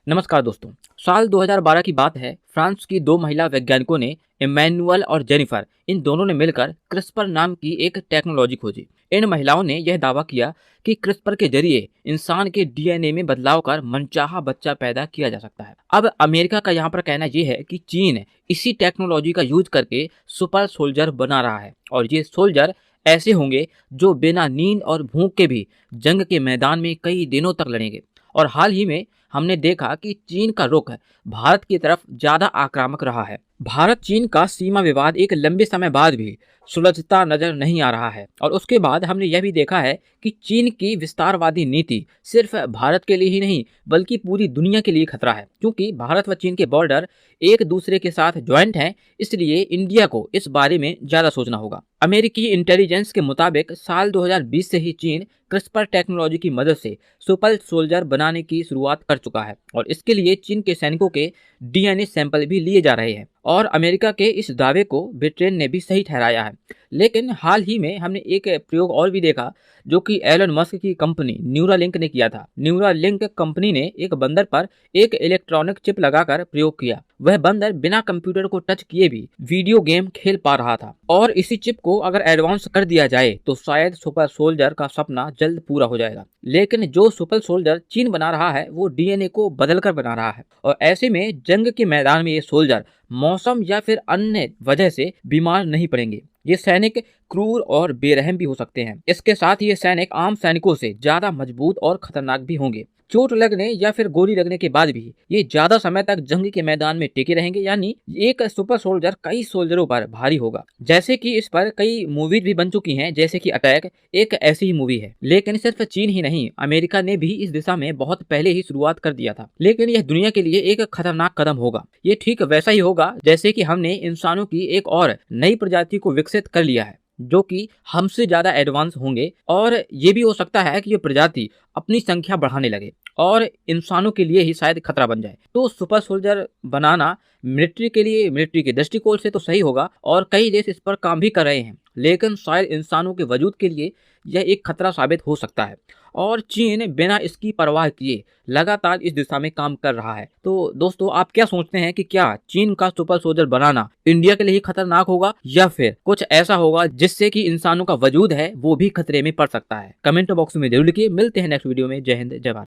नमस्कार दोस्तों। साल 2012 की बात है। फ्रांस की दो महिला वैज्ञानिकों ने इमैनुअल और जेनिफर इन दोनों ने मिलकर क्रिस्पर नाम की एक टेक्नोलॉजी खोजी। इन महिलाओं ने यह दावा किया कि क्रिस्पर के जरिए इंसान के डीएनए में बदलाव कर मनचाहा बच्चा पैदा किया जा सकता है। अब अमेरिका का यहाँ पर कहना यह है कि चीन इसी टेक्नोलॉजी का यूज करके सुपर सोल्जर बना रहा है और ये सोल्जर ऐसे होंगे जो बिना नींद और भूख के भी जंग के मैदान में कई दिनों तक लड़ेंगे। और हाल ही में हमने देखा कि चीन का रुख भारत की तरफ ज्यादा आक्रामक रहा है। भारत चीन का सीमा विवाद एक लंबे समय बाद भी सुलझता नजर नहीं आ रहा है और उसके बाद हमने यह भी देखा है कि चीन की विस्तारवादी नीति सिर्फ भारत के लिए ही नहीं बल्कि पूरी दुनिया के लिए खतरा है, क्योंकि भारत व चीन के बॉर्डर एक दूसरे के साथ ज्वाइंट हैं। इसलिए इंडिया को इस बारे में ज्यादा सोचना होगा। अमेरिकी इंटेलिजेंस के मुताबिक साल 2020 से ही चीन क्रिस्पर टेक्नोलॉजी की मदद से सुपर सोल्जर बनाने की शुरुआत कर चुका है और इसके लिए चीन के सैनिकों के डीएनए सैंपल भी लिए जा रहे हैं और अमेरिका के इस दावे को ब्रिटेन ने भी सही ठहराया है। लेकिन हाल ही में हमने एक प्रयोग और भी देखा जो कि एलन मस्क की कंपनी न्यूरालिंक ने किया था। न्यूरालिंक कंपनी ने एक बंदर पर एक इलेक्ट्रॉनिक चिप लगाकर प्रयोग किया। वह बंदर बिना कंप्यूटर को टच किए भी वीडियो गेम खेल पा रहा था और इसी चिप को अगर एडवांस कर दिया जाए तो शायद सुपर सोल्जर का सपना जल्द पूरा हो जाएगा। लेकिन जो सुपर सोल्जर चीन बना रहा है वो डीएनए को बदलकर बना रहा है और ऐसे में जंग के मैदान में ये सोल्जर मौसम या फिर अन्य वजह से बीमार नहीं पड़ेंगे। ये सैनिक क्रूर और बेरहम भी हो सकते हैं। इसके साथ ही ये सैनिक आम सैनिकों से ज्यादा मजबूत और खतरनाक भी होंगे। चोट लगने या फिर गोली लगने के बाद भी ये ज्यादा समय तक जंग के मैदान में टिके रहेंगे, यानी एक सुपर सोल्जर कई सोल्जरों पर भारी होगा। जैसे कि इस पर कई मूवीज भी बन चुकी हैं, जैसे कि अटैक एक ऐसी ही मूवी है। लेकिन सिर्फ चीन ही नहीं, अमेरिका ने भी इस दिशा में बहुत पहले ही शुरुआत कर दिया था। लेकिन यह दुनिया के लिए एक खतरनाक कदम होगा। ये ठीक वैसा ही होगा जैसे कि हमने इंसानों की एक और नई प्रजाति को विकसित कर लिया है जो कि हमसे ज्यादा एडवांस होंगे और ये भी हो सकता है कि ये प्रजाति अपनी संख्या बढ़ाने लगे और इंसानों के लिए ही शायद खतरा बन जाए। तो सुपर सोल्जर बनाना मिलिट्री के लिए, मिलिट्री के दृष्टिकोण से तो सही होगा और कई देश इस पर काम भी कर रहे हैं, लेकिन शायद इंसानों के वजूद के लिए यह एक खतरा साबित हो सकता है और चीन बिना इसकी परवाह किए लगातार इस दिशा में काम कर रहा है। तो दोस्तों, आप क्या सोचते हैं कि क्या चीन का सुपर सोल्जर बनाना इंडिया के लिए खतरनाक होगा या फिर कुछ ऐसा होगा जिससे कि इंसानों का वजूद है वो भी खतरे में पड़ सकता है? कमेंट बॉक्स में जरूर लिखिए। मिलते हैं नेक्स्ट वीडियो में। जय हिंद, जय भारत।